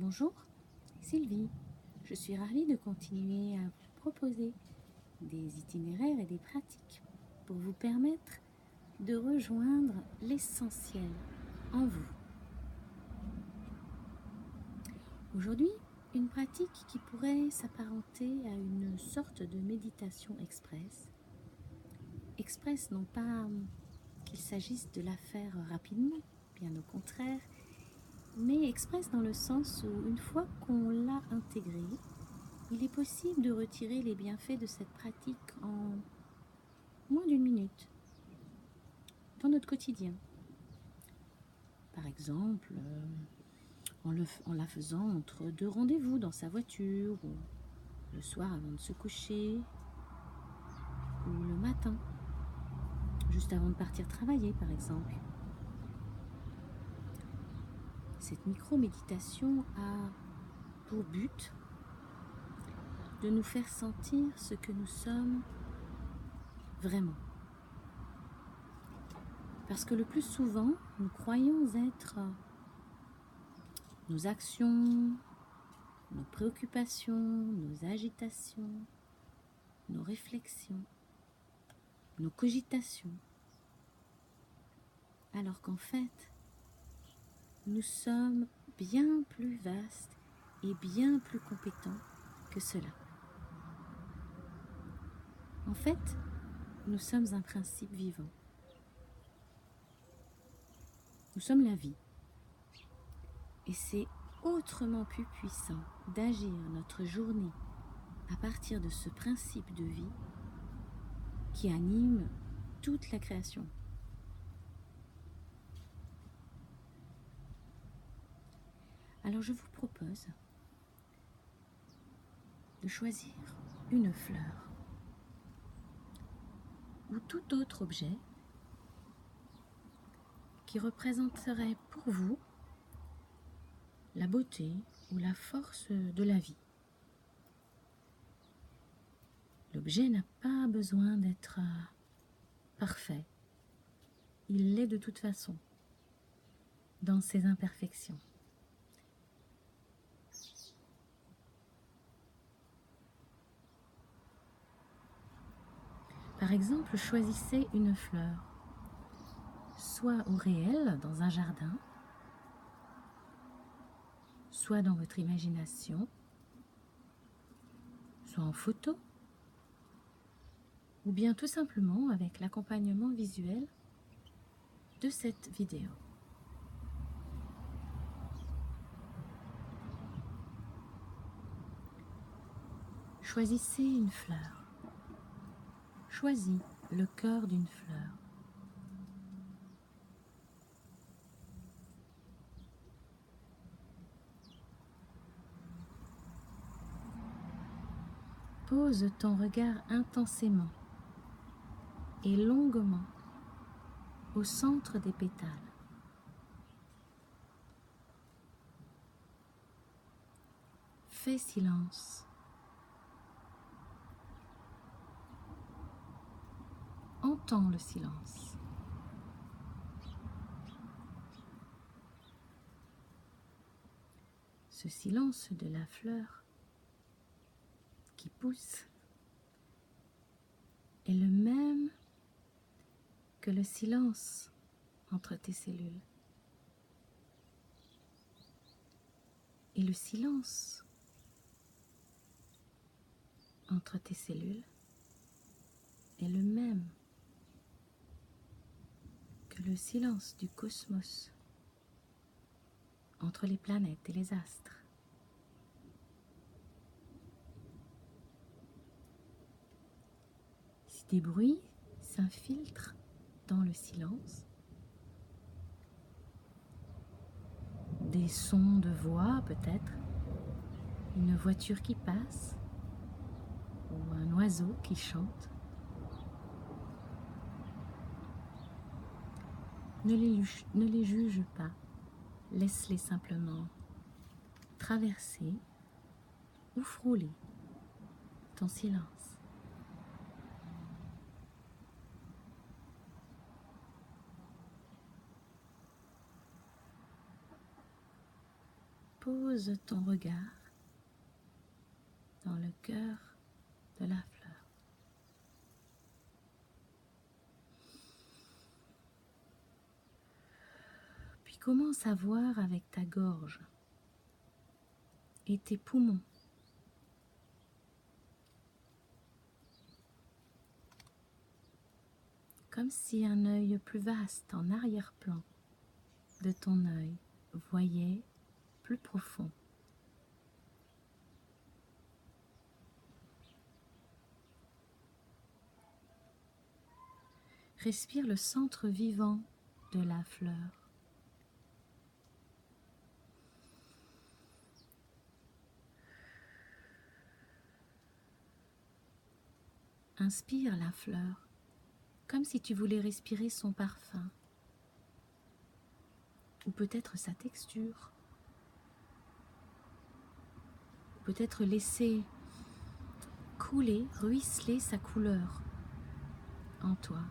Bonjour, Sylvie. Je suis ravie de continuer à vous proposer des itinéraires et des pratiques pour vous permettre de rejoindre l'essentiel en vous. Aujourd'hui, une pratique qui pourrait s'apparenter à une sorte de méditation express. Express, non pas qu'il s'agisse de la faire rapidement, bien au contraire, mais express dans le sens où une fois qu'on l'a intégrée, il est possible de retirer les bienfaits de cette pratique en moins d'1 minute dans notre quotidien. Par exemple, en la faisant entre 2 rendez-vous dans sa voiture, ou le soir avant de se coucher, ou le matin, juste avant de partir travailler par exemple. Cette micro-méditation a pour but de nous faire sentir ce que nous sommes vraiment. Parce que le plus souvent, nous croyons être nos actions, nos préoccupations, nos agitations, nos réflexions, nos cogitations. Alors qu'en fait, nous sommes bien plus vastes et bien plus compétents que cela. En fait, nous sommes un principe vivant. Nous sommes la vie. Et c'est autrement plus puissant d'agir notre journée à partir de ce principe de vie qui anime toute la création. Alors je vous propose de choisir une fleur ou tout autre objet qui représenterait pour vous la beauté ou la force de la vie. L'objet n'a pas besoin d'être parfait. Il l'est de toute façon, dans ses imperfections. Par exemple, choisissez une fleur, soit au réel, dans un jardin, soit dans votre imagination, soit en photo, ou bien tout simplement avec l'accompagnement visuel de cette vidéo. Choisissez une fleur. Choisis le cœur d'une fleur. Pose ton regard intensément et longuement au centre des pétales. Fais silence. Entends le silence. Ce silence de la fleur qui pousse est le même que le silence entre tes cellules. Et le silence entre tes cellules est le même que le silence du cosmos entre les planètes et les astres. Si des bruits s'infiltrent dans le silence, des sons de voix peut-être, une voiture qui passe ou un oiseau qui chante, ne les juge pas, laisse-les simplement traverser ou frôler ton silence. pose ton regard dans le cœur de la fleur. Puis commence à voir avec ta gorge et tes poumons. Comme si un œil plus vaste en arrière-plan de ton œil voyait plus profond. Respire le centre vivant de la fleur. Inspire la fleur, comme si tu voulais respirer son parfum, ou peut-être sa texture, peut-être laisser couler, ruisseler sa couleur en toi.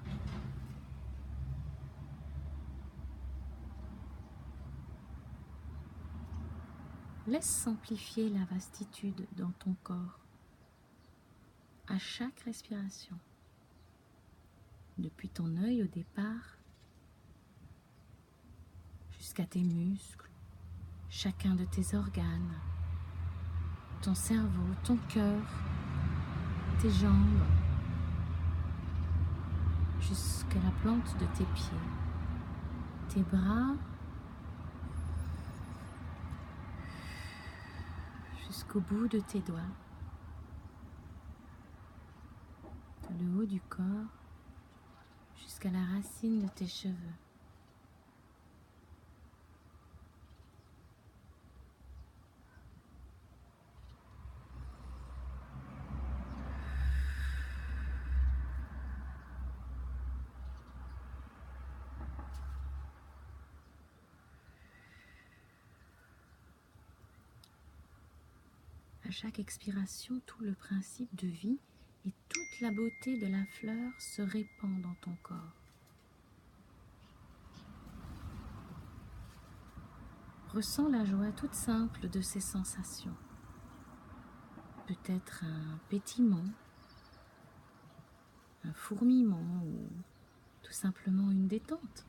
Laisse s'amplifier la vastitude dans ton corps à chaque respiration, depuis ton œil au départ jusqu'à tes muscles, chacun de tes organes, ton cerveau, ton cœur, tes jambes, jusqu'à la plante de tes pieds, tes bras, jusqu'au bout de tes doigts, le haut du corps, jusqu'à la racine de tes cheveux. À chaque expiration, tout le principe de vie et toute la beauté de la fleur se répand dans ton corps. Ressens la joie toute simple de ces sensations. Peut-être un pétillement, un fourmillement ou tout simplement une détente,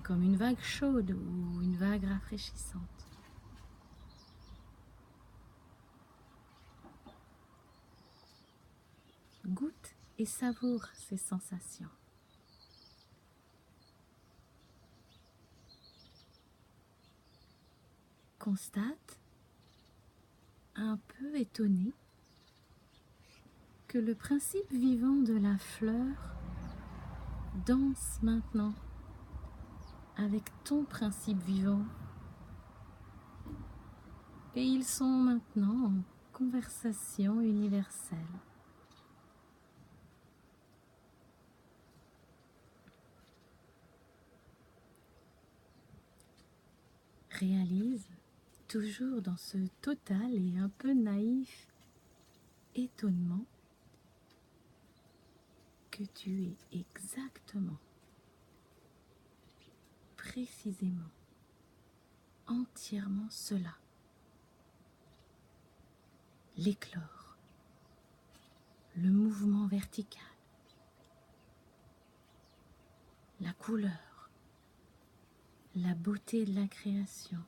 comme une vague chaude ou une vague rafraîchissante. Goûte et savoure ces sensations. Constate, un peu étonné, que le principe vivant de la fleur danse maintenant avec ton principe vivant. Et ils sont maintenant en conversation universelle. Réalise, toujours dans ce total et un peu naïf étonnement, que tu es exactement, précisément, entièrement cela. L'éclore, le mouvement vertical, la couleur, la beauté de la création,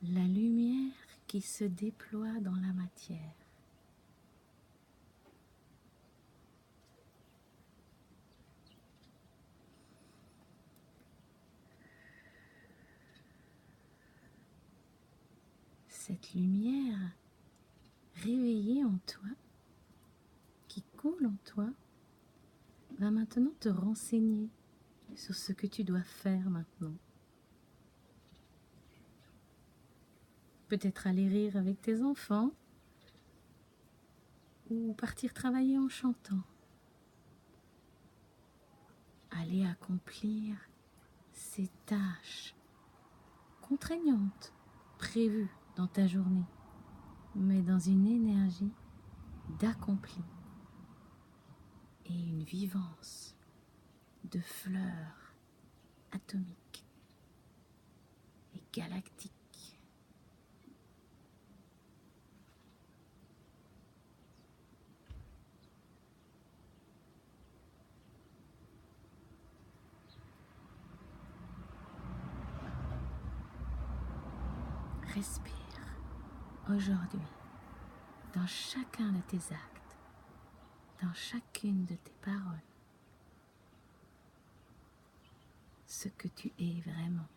la lumière qui se déploie dans la matière. Cette lumière réveillée en toi, qui coule en toi, va maintenant te renseigner sur ce que tu dois faire maintenant. Peut-être aller rire avec tes enfants ou partir travailler en chantant. Aller accomplir ces tâches contraignantes prévues dans ta journée, mais dans une énergie d'accompli et une vivance de fleurs atomiques. galactique. Respire aujourd'hui dans chacun de tes actes, dans chacune de tes paroles, ce que tu es vraiment.